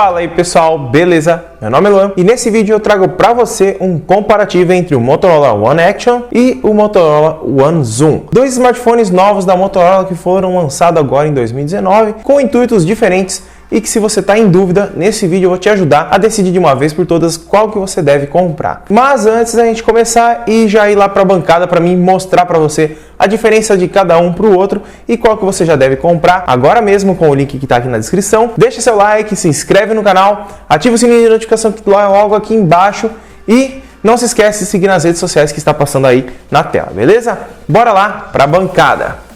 Fala aí pessoal, beleza? Meu nome é Luan e nesse vídeo eu trago para você um comparativo entre o Motorola One Action e o Motorola One Zoom. Dois smartphones novos da Motorola que foram lançados agora em 2019 com intuitos diferentes e que, se você está em dúvida, nesse vídeo eu vou te ajudar a decidir de uma vez por todas qual que você deve comprar. Mas antes da gente começar e já ir lá para a bancada para mim mostrar para você a diferença de cada um para o outro e qual que você já deve comprar agora mesmo com o link que está aqui na descrição. Deixa seu like, se inscreve no canal, ativa o sininho de notificação que logo aqui embaixo e não se esquece de seguir nas redes sociais que está passando aí na tela, beleza? Bora lá para a bancada!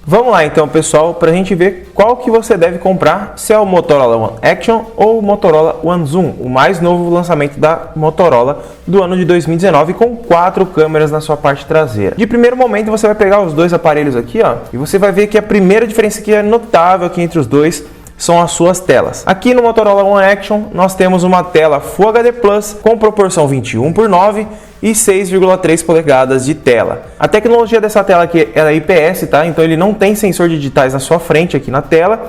Vamos lá então, pessoal, para a gente ver qual que você deve comprar, se é o Motorola One Action ou o Motorola One Zoom, o mais novo lançamento da Motorola do ano de 2019, com 4 câmeras na sua parte traseira. De primeiro momento, você vai pegar os dois aparelhos aqui, ó, e você vai ver que a primeira diferença que é notável aqui entre os dois são as suas telas. Aqui no Motorola One Action nós temos uma tela Full HD Plus com proporção 21:9 e 6,3 polegadas de tela. A tecnologia dessa tela aqui é IPS, tá? Então ele não tem sensor de digitais na sua frente aqui na tela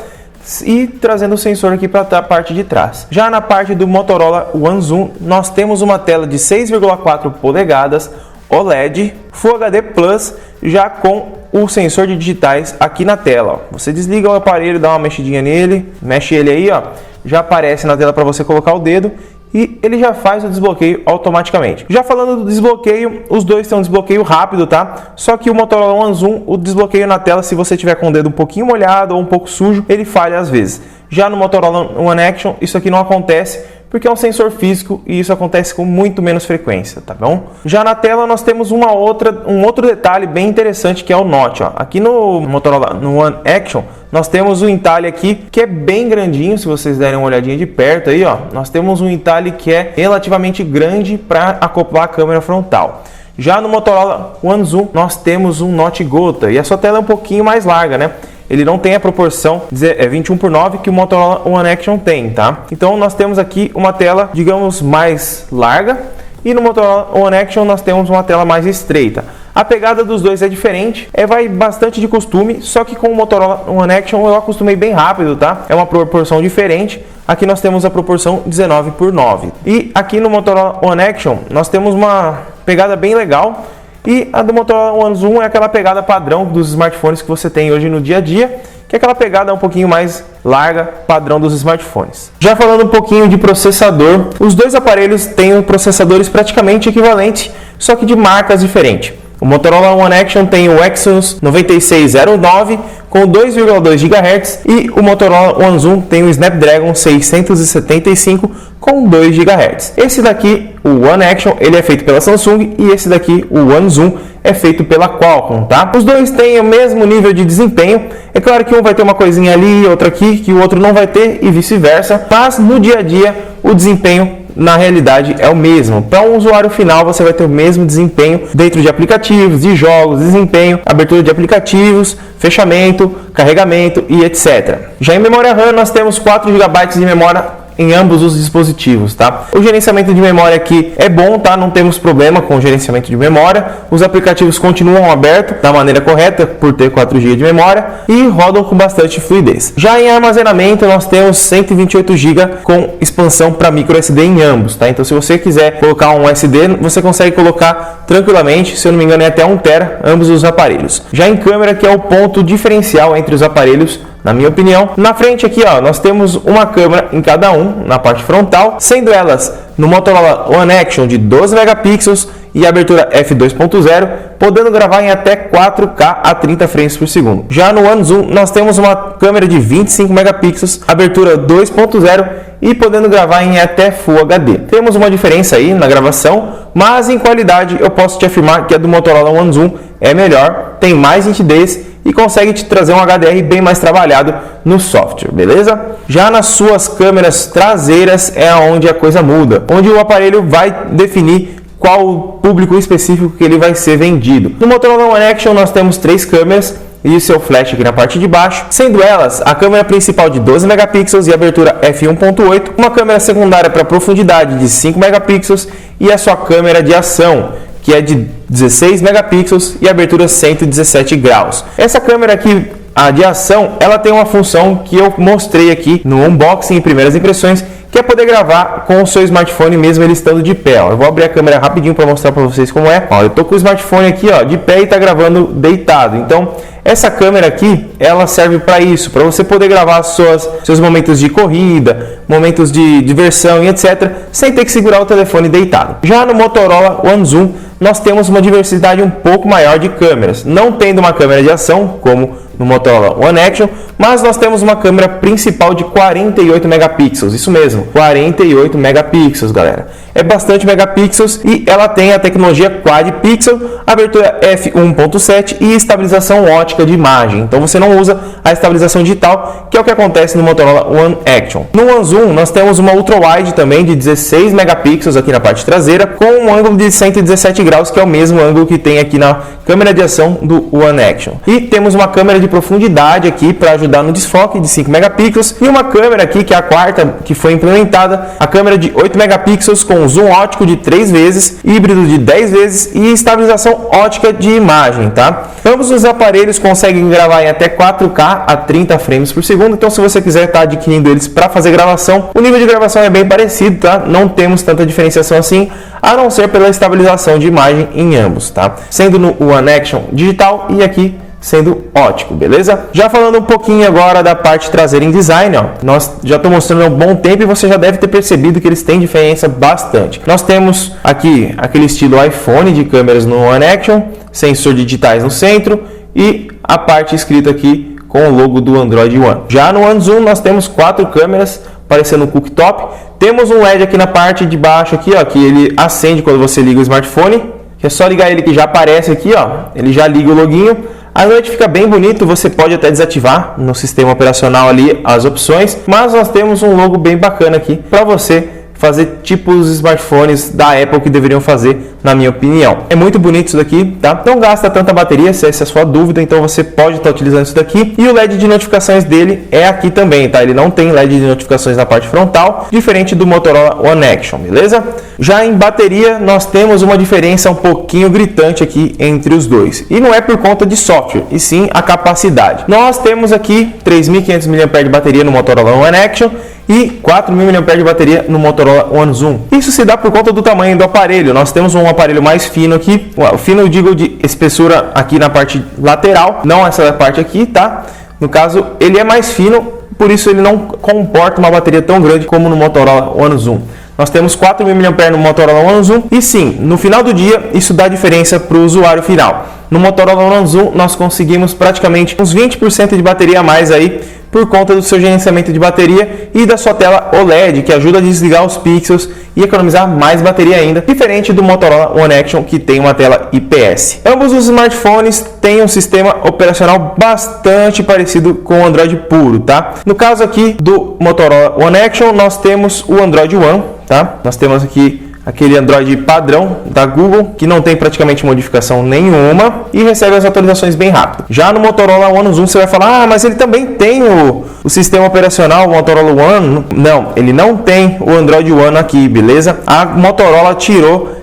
e trazendo o sensor aqui para a parte de trás. Já na parte do Motorola One Zoom nós temos uma tela de 6,4 polegadas OLED Full HD Plus já com o sensor de digitais aqui na tela, ó. Você desliga o aparelho, dá uma mexidinha nele, mexe ele aí, ó, já aparece na tela para você colocar o dedo e ele já faz o desbloqueio automaticamente. Já falando do desbloqueio, os dois têm um desbloqueio rápido, tá? Só que o Motorola One Zoom, o desbloqueio na tela, se você tiver com o dedo um pouquinho molhado ou um pouco sujo, ele falha às vezes. Já no Motorola One Action, isso aqui não acontece, porque é um sensor físico e isso acontece com muito menos frequência, tá bom? Já na tela nós temos um outro detalhe bem interessante, que é o Notch, ó. Aqui no Motorola no One Action nós temos um entalhe aqui que é bem grandinho, se vocês derem uma olhadinha de perto aí, ó, nós temos um entalhe que é relativamente grande para acoplar a câmera frontal. Já no Motorola One Zoom nós temos um Notch gota e a sua tela é um pouquinho mais larga, né? Ele não tem a proporção 21:9 que o Motorola One Action tem, tá? Então nós temos aqui uma tela, digamos, mais larga e no Motorola One Action nós temos uma tela mais estreita. A pegada dos dois é diferente, vai bastante de costume, só que com o Motorola One Action eu acostumei bem rápido, tá? É uma proporção diferente. Aqui nós temos a proporção 19:9. E aqui no Motorola One Action nós temos uma pegada bem legal. E a do Motorola One Zoom é aquela pegada padrão dos smartphones que você tem hoje no dia a dia, que é aquela pegada um pouquinho mais larga, padrão dos smartphones. Já falando um pouquinho de processador, os dois aparelhos têm processadores praticamente equivalentes, só que de marcas diferentes. O Motorola One Action tem o Exynos 9609 com 2,2 GHz e o Motorola One Zoom tem o Snapdragon 675 com 2 GHz. Esse daqui, o One Action, ele é feito pela Samsung e esse daqui, o One Zoom, é feito pela Qualcomm, tá? Os dois têm o mesmo nível de desempenho. É claro que um vai ter uma coisinha ali, outra aqui, que o outro não vai ter e vice-versa, mas no dia a dia o desempenho na realidade é o mesmo. Para um usuário final você vai ter o mesmo desempenho dentro de aplicativos, de jogos, desempenho, abertura de aplicativos, fechamento, carregamento e etc. Já em memória RAM nós temos 4 GB de memória em ambos os dispositivos, tá? O gerenciamento de memória aqui é bom, tá? Não temos problema com o gerenciamento de memória. Os aplicativos continuam abertos da maneira correta por ter 4 GB de memória e rodam com bastante fluidez. Já em armazenamento nós temos 128 GB com expansão para micro SD em ambos, tá? Então se você quiser colocar um SD, você consegue colocar tranquilamente, se eu não me engano é até 1 TB ambos os aparelhos. Já em câmera, que é o ponto diferencial entre os aparelhos, na minha opinião, na frente aqui, ó, nós temos uma câmera em cada um, na parte frontal, sendo elas no Motorola One Action de 12 megapixels e abertura f2.0, podendo gravar em até 4K a 30 frames por segundo. Já no One Zoom nós temos uma câmera de 25 megapixels, abertura 2.0 e podendo gravar em até Full HD. Temos uma diferença aí na gravação, mas em qualidade eu posso te afirmar que a do Motorola One Zoom é melhor, tem mais nitidez e consegue te trazer um HDR bem mais trabalhado no software, beleza? Já nas suas câmeras traseiras é onde a coisa muda, onde o aparelho vai definir qual o público específico que ele vai ser vendido. No Motorola One Action nós temos 3 câmeras e o seu flash aqui na parte de baixo, sendo elas a câmera principal de 12 megapixels e abertura f1.8, uma câmera secundária para profundidade de 5 megapixels e a sua câmera de ação, que é de 16 megapixels e abertura 117 graus. Essa câmera aqui A de ação, ela tem uma função que eu mostrei aqui no unboxing e primeiras impressões, que é poder gravar com o seu smartphone mesmo ele estando de pé. Ó. Eu vou abrir a câmera rapidinho para mostrar para vocês como é. Ó, eu tô com o smartphone aqui, ó, de pé e tá gravando deitado. Então, essa câmera aqui, ela serve para isso, para você poder gravar seus momentos de corrida, momentos de diversão e etc, sem ter que segurar o telefone deitado. Já no Motorola One Zoom, nós temos uma diversidade um pouco maior de câmeras, não tendo uma câmera de ação, como no Motorola One Action, mas nós temos uma câmera principal de 48 megapixels, isso mesmo, 48 megapixels, galera. É bastante megapixels e ela tem a tecnologia Quad Pixel, abertura f1.7 e estabilização ótica de imagem. Então você não usa a estabilização digital, que é o que acontece no Motorola One Action. No One Zoom nós temos uma ultra wide também de 16 megapixels aqui na parte traseira, com um ângulo de 117 graus, que é o mesmo ângulo que tem aqui na câmera de ação do One Action. E temos uma câmera de profundidade aqui para ajudar no desfoque de 5 megapixels e uma câmera aqui que é a quarta que foi implementada, a câmera de 8 megapixels com zoom ótico de 3 vezes, híbrido de 10 vezes e estabilização ótica de imagem, tá? Ambos os aparelhos conseguem gravar em até 4K a 30 frames por segundo, então se você quiser estar adquirindo eles para fazer gravação, o nível de gravação é bem parecido, tá? Não temos tanta diferenciação assim, a não ser pela estabilização de imagem em ambos, tá? Sendo no One Action digital e aqui sendo ótico, beleza? Já falando um pouquinho agora da parte traseira em design, ó, nós já estou mostrando há um bom tempo e você já deve ter percebido que eles têm diferença bastante. Nós temos aqui aquele estilo iPhone de câmeras no One Action, sensor digitais no centro e a parte escrita aqui com o logo do Android One. Já no One Zoom nós temos 4 câmeras parecendo um cooktop. Temos um LED aqui na parte de baixo aqui, ó, que ele acende quando você liga o smartphone, que é só ligar ele que já aparece aqui, ó, ele já liga o loginho. A noite fica bem bonito, você pode até desativar no sistema operacional ali as opções, mas nós temos um logo bem bacana aqui para você fazer tipo os smartphones da Apple que deveriam fazer, na minha opinião. É muito bonito isso daqui, tá? Não gasta tanta bateria, se essa é a sua dúvida, então você pode estar utilizando isso daqui. E o LED de notificações dele é aqui também, tá? Ele não tem LED de notificações na parte frontal, diferente do Motorola One Action, beleza? Já em bateria, nós temos uma diferença um pouquinho gritante aqui entre os dois. E não é por conta de software, e sim a capacidade. Nós temos aqui 3.500 mAh de bateria no Motorola One Action e 4.000 mAh de bateria no Motorola One Zoom. Isso se dá por conta do tamanho do aparelho. Nós temos um aparelho mais fino aqui, fino eu digo de espessura aqui na parte lateral, não essa parte aqui, tá? No caso, ele é mais fino, por isso ele não comporta uma bateria tão grande como no Motorola One Zoom. Nós temos 4.000 mAh no Motorola One Zoom e sim, no final do dia isso dá diferença para o usuário final. No Motorola One Zoom nós conseguimos praticamente uns 20% de bateria a mais aí por conta do seu gerenciamento de bateria e da sua tela OLED, que ajuda a desligar os pixels e economizar mais bateria ainda, diferente do Motorola One Action, que tem uma tela IPS. Ambos os smartphones têm um sistema operacional bastante parecido com o Android puro, tá? No caso aqui do Motorola One Action, nós temos o Android One, tá? Nós temos aqui aquele Android padrão da Google, que não tem praticamente modificação nenhuma e recebe as atualizações bem rápido. Já no Motorola One Zoom você vai falar, mas ele também tem o sistema operacional, o Motorola One. Não, ele não tem o Android One aqui, beleza? A Motorola tirou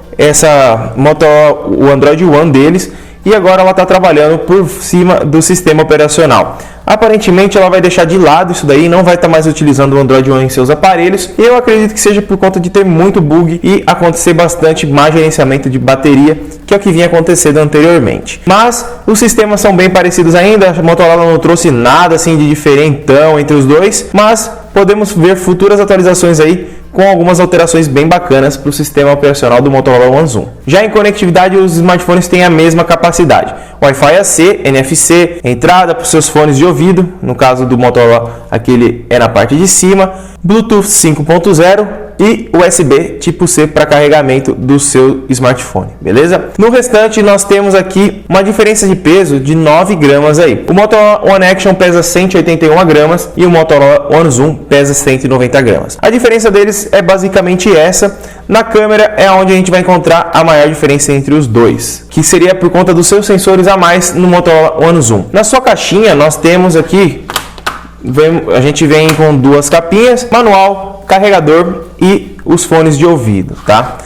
o Android One deles e agora ela está trabalhando por cima do sistema operacional. Aparentemente ela vai deixar de lado isso daí, não vai estar mais utilizando o Android One em seus aparelhos. E eu acredito que seja por conta de ter muito bug e acontecer bastante má gerenciamento de bateria, que é o que vinha acontecendo anteriormente. Mas os sistemas são bem parecidos ainda, a Motorola não trouxe nada assim de diferentão entre os dois, mas podemos ver futuras atualizações aí com algumas alterações bem bacanas para o sistema operacional do Motorola One Zoom. Já em conectividade, os smartphones têm a mesma capacidade. Wi-Fi AC, NFC, entrada para os seus fones de ouvido, no caso do Motorola, aquele é na parte de cima, Bluetooth 5.0 e USB tipo C para carregamento do seu smartphone, beleza? No restante, nós temos aqui uma diferença de peso de 9 gramas aí. O Motorola One Action pesa 181 gramas e o Motorola One Zoom pesa 190 gramas. A diferença deles é basicamente essa. Na câmera é onde a gente vai encontrar a maior diferença entre os dois, que seria por conta dos seus sensores a mais no Motorola One Zoom. Na sua caixinha nós temos aqui, a gente vem com duas capinhas, manual, carregador e os fones de ouvido, tá?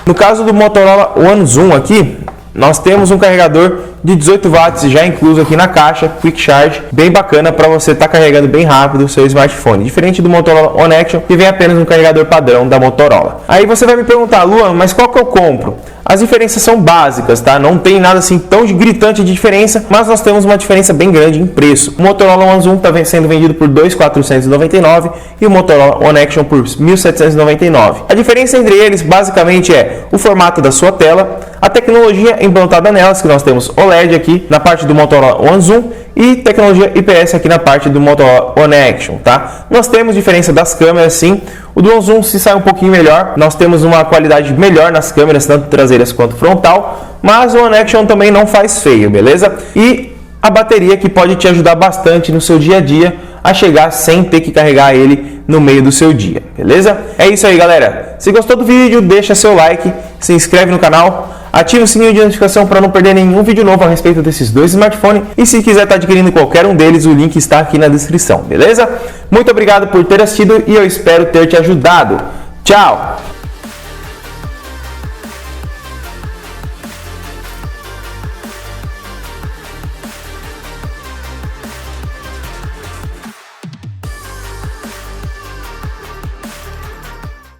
No caso do Motorola One Zoom aqui, nós temos um carregador de 18 watts já incluso aqui na caixa, Quick Charge, bem bacana para você estar carregando bem rápido o seu smartphone, diferente do Motorola One Action, que vem apenas um carregador padrão da Motorola. Aí você vai me perguntar, Luan, mas qual que eu compro? As diferenças são básicas, tá? Não tem nada assim tão gritante de diferença, mas nós temos uma diferença bem grande em preço. O Motorola One Zoom está sendo vendido por R$ 2.499 e o Motorola One Action por R$ 1.799. A diferença entre eles basicamente é o formato da sua tela, a tecnologia implantada nelas, que nós temos OLED aqui na parte do Motorola One Zoom e tecnologia IPS aqui na parte do Motorola One Action, tá? Nós temos diferença das câmeras sim. O do One Zoom se sai um pouquinho melhor, nós temos uma qualidade melhor nas câmeras, tanto traseiras quanto frontal, mas o One Action também não faz feio, beleza? E a bateria que pode te ajudar bastante no seu dia a dia a chegar sem ter que carregar ele no meio do seu dia, beleza? É isso aí, galera. Se gostou do vídeo, deixa seu like, se inscreve no canal, ative o sininho de notificação para não perder nenhum vídeo novo a respeito desses dois smartphones. E se quiser estar adquirindo qualquer um deles, o link está aqui na descrição, beleza? Muito obrigado por ter assistido e eu espero ter te ajudado. Tchau!